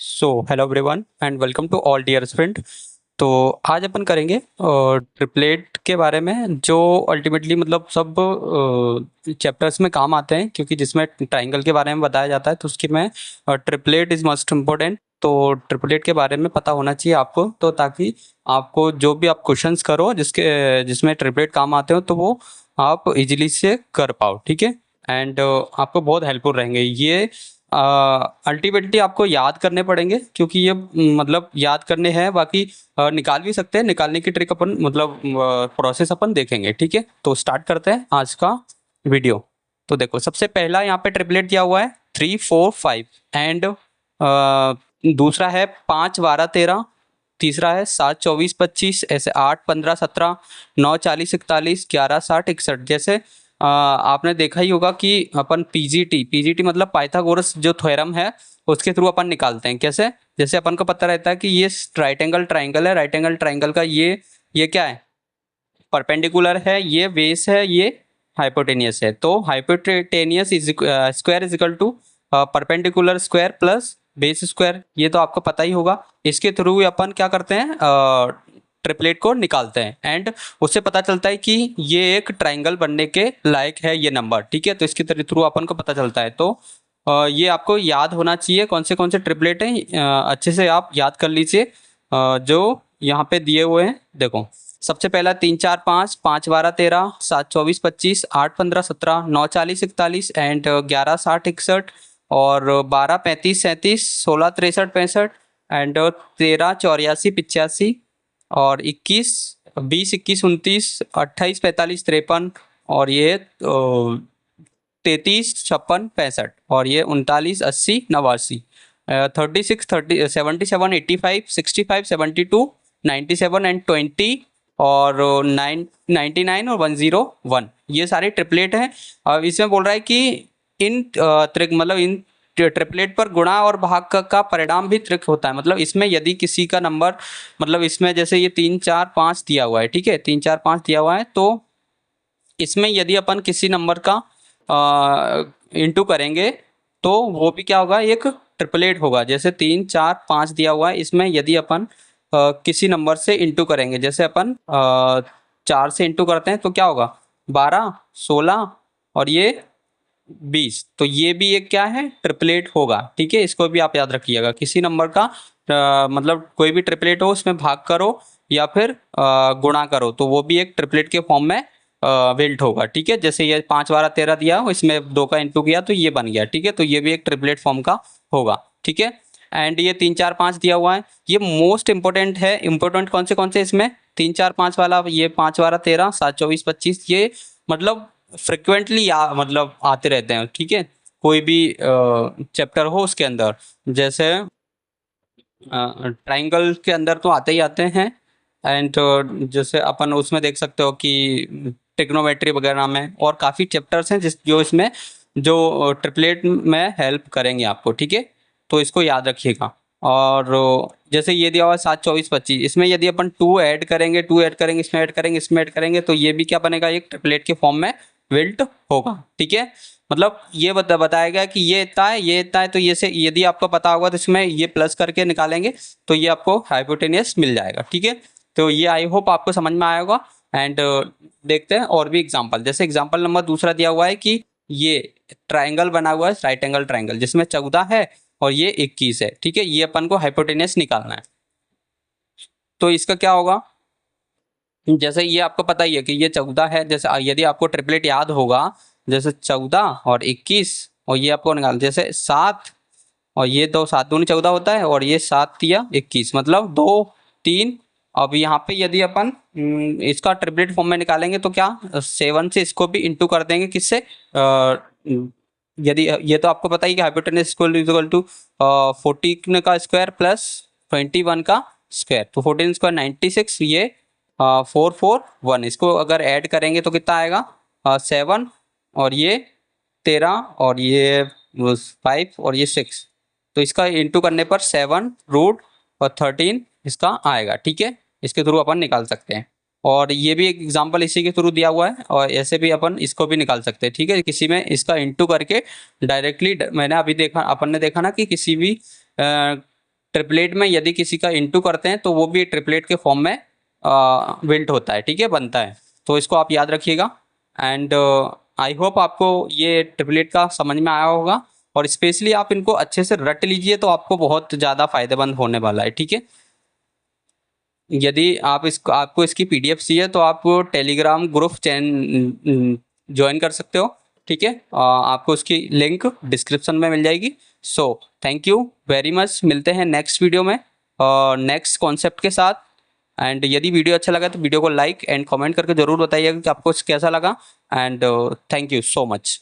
So hello everyone and welcome to all dear friend. तो आज अपन करेंगे ट्रिपलेट के बारे में, जो अल्टीमेटली मतलब सब चैप्टर्स में काम आते हैं, क्योंकि जिसमें ट्राइंगल के बारे में बताया जाता है तो उसकी में ट्रिपलेट इज़ मस्ट इम्पोर्टेंट। तो ट्रिपलेट के बारे में पता होना चाहिए आपको, तो ताकि आपको जो भी आप क्वेश्चंस करो जिसमें ट्रिपलेट काम आते हो तो वो आप इजीली से कर पाओ, ठीक है। एंड आपको बहुत हेल्पफुल रहेंगे ये। अल्टीमेटली आपको याद करने पड़ेंगे, क्योंकि ये मतलब याद करने हैं, बाकी निकाल भी सकते हैं। निकालने की ट्रिक अपन मतलब प्रोसेस अपन देखेंगे, ठीक है। तो स्टार्ट करते हैं आज का वीडियो। तो देखो, सबसे पहला यहाँ पे ट्रिपलेट दिया हुआ है 3 4 5 एंड दूसरा है 5 12 13, तीसरा है 7 24 25, ऐसे 8 15 17, 9 40 41, 11 60 61। जैसे आपने देखा ही होगा कि अपन पीजीटी मतलब पाइथागोरस जो थ्योरम है उसके थ्रू अपन निकालते हैं। कैसे? जैसे अपन को पता रहता है कि ये राइट एंगल ट्राइंगल है, राइट एंगल ट्राइंगल का ये क्या है, परपेंडिकुलर है, ये बेस है, ये हाइपोटेनियस है। तो hypotenuse square is equal to perpendicular square plus base square, ये तो आपको पता ही होगा। इसके थ्रू अपन क्या करते हैं, ट्रिपलेट को निकालते हैं एंड उससे पता चलता है कि ये एक ट्राइंगल बनने के लायक है ये नंबर, ठीक है। तो इसके थ्रू अपन को पता चलता है। तो ये आपको याद होना चाहिए कौन से ट्रिपलेट हैं, अच्छे से आप याद कर लीजिए जो यहाँ पे दिए हुए हैं। देखो, सबसे पहला 3 4 5, 5 12 13, 7 24 25, 8 15 17, 9 40 41 एंड 11 60 61 और 12 35 37, 16 63 65 एंड 13 84 85 और 21 20 21 29 28 45 53 और ये 33 56 65 और ये 39 80 89, 36 30 77 85 65 62 97 एंड 20 और 99 और 101, ये सारे ट्रिपलेट हैं। अब इसमें बोल रहा है कि इन मतलब इन ट्रिपलेट पर गुणा और भाग का परिणाम भी त्रिक होता है। मतलब इसमें यदि किसी का नंबर, मतलब इसमें जैसे ये 3 4 5 दिया हुआ है, ठीक है, 3 4 5 दिया हुआ है, तो इसमें यदि अपन किसी नंबर का इंटू करेंगे तो वो भी क्या होगा, एक ट्रिपलेट होगा। जैसे 3 4 5 दिया हुआ है, इसमें यदि अपन किसी नंबर से इंटू करेंगे, जैसे अपन 4 से इंटू करते हैं तो क्या होगा, 12 16 और ये 20, तो ये भी एक क्या है, ट्रिपलेट होगा, ठीक है। इसको भी आप याद रखिएगा, किसी नंबर का मतलब कोई भी ट्रिपलेट हो उसमें भाग करो या फिर गुणा करो तो वो भी एक ट्रिपलेट के फॉर्म में बिल्ट होगा, ठीक है। जैसे ये 5 12 13 दिया हो, इसमें 2 का इंटू किया तो ये बन गया, ठीक है। तो ये भी एक ट्रिपलेट फॉर्म का होगा, ठीक है। एंड ये 3 4 5 दिया हुआ है, ये मोस्ट इंपॉर्टेंट है। इंपॉर्टेंट कौन से इसमें, 3 4 5 वाला, ये 5 12 13 7 24 25, ये मतलब फ्रिक्वेंटली मतलब आते रहते हैं, ठीक है। कोई भी चैप्टर हो उसके अंदर, जैसे ट्राइंगल के अंदर तो आते ही आते हैं। एंड जैसे अपन उसमें देख सकते हो कि ट्रिग्नोमेट्री वगैरह में और काफ़ी चैप्टर्स हैं जो इसमें जो ट्रिपलेट में हेल्प करेंगे आपको, ठीक है। तो इसको याद रखिएगा। और जैसे ये दिया हुआ है 7 24 25, इसमें यदि अपन टू ऐड करेंगे, इसमें ऐड करेंगे तो ये भी क्या बनेगा, एक ट्रिपलेट के फॉर्म में बिल्ट होगा, ठीक है। मतलब ये बताया गया कि ये इतना है, ये इतना है, तो ये से यदि आपको पता होगा तो इसमें ये प्लस करके निकालेंगे तो ये आपको हाइपोटेनियस मिल जाएगा, ठीक है। तो ये आई होप आपको समझ में आया होगा। एंड देखते हैं और भी एग्जांपल। जैसे एग्जांपल नंबर दूसरा दिया हुआ है कि ये ट्राइंगल बना हुआ है, राइट एंगल ट्राइंगल, जिसमें 14 है और ये 21 है, ठीक है। ये अपन को हाइपोटेनियस निकालना है, तो इसका क्या होगा, जैसे ये आपको पता ही है कि ये 14 है। जैसे यदि आपको ट्रिपलेट याद होगा, जैसे 14 और 21 और ये आपको निकाल, जैसे 7 और ये 2, 7 दूनी 14 होता है और ये 7 या 21, मतलब 2 3। अब यहाँ पे यदि अपन इसका ट्रिपलेट फॉर्म में निकालेंगे तो क्या, 7 से इसको भी इंटू कर देंगे, किससे, यदि ये तो आपको पता ही कि हाइपोटेनस इक्वल टू 14 का स्क्वायर प्लस 21 का स्क्वायर, तो 14 स्क्वायर 96, ये 4 4 1, इसको अगर ऐड करेंगे तो कितना आएगा, 7 और ये 13 और ये 5 और ये 6, तो इसका इंटू करने पर 7 रूट और 13 इसका आएगा, ठीक है। इसके थ्रू अपन निकाल सकते हैं। और ये भी एक एग्जांपल इसी के थ्रू दिया हुआ है और ऐसे भी अपन इसको भी निकाल सकते हैं, ठीक है। किसी में इसका इंटू करके डायरेक्टली, मैंने अभी देखा, अपन ने देखा ना कि किसी भी ट्रिपलेट में यदि किसी का इंटू करते हैं तो वो भी ट्रिपलेट के फॉर्म में विंट होता है, ठीक है, बनता है। तो इसको आप याद रखिएगा। एंड आई होप आपको ये ट्रिपलेट का समझ में आया होगा, और स्पेशली आप इनको अच्छे से रट लीजिए तो आपको बहुत ज़्यादा फायदेमंद होने वाला है, ठीक है। यदि आपको इसकी पीडीएफ चाहिए तो आप टेलीग्राम ग्रुप ज्वाइन कर सकते हो, ठीक है। आपको उसकी लिंक डिस्क्रिप्शन में मिल जाएगी। So thank you very much, मिलते हैं नेक्स्ट वीडियो में नेक्स्ट कॉन्सेप्ट के साथ। एंड यदि वीडियो अच्छा लगा तो वीडियो को लाइक एंड कमेंट करके ज़रूर बताइएगा कि आपको कैसा लगा। And thank you so much.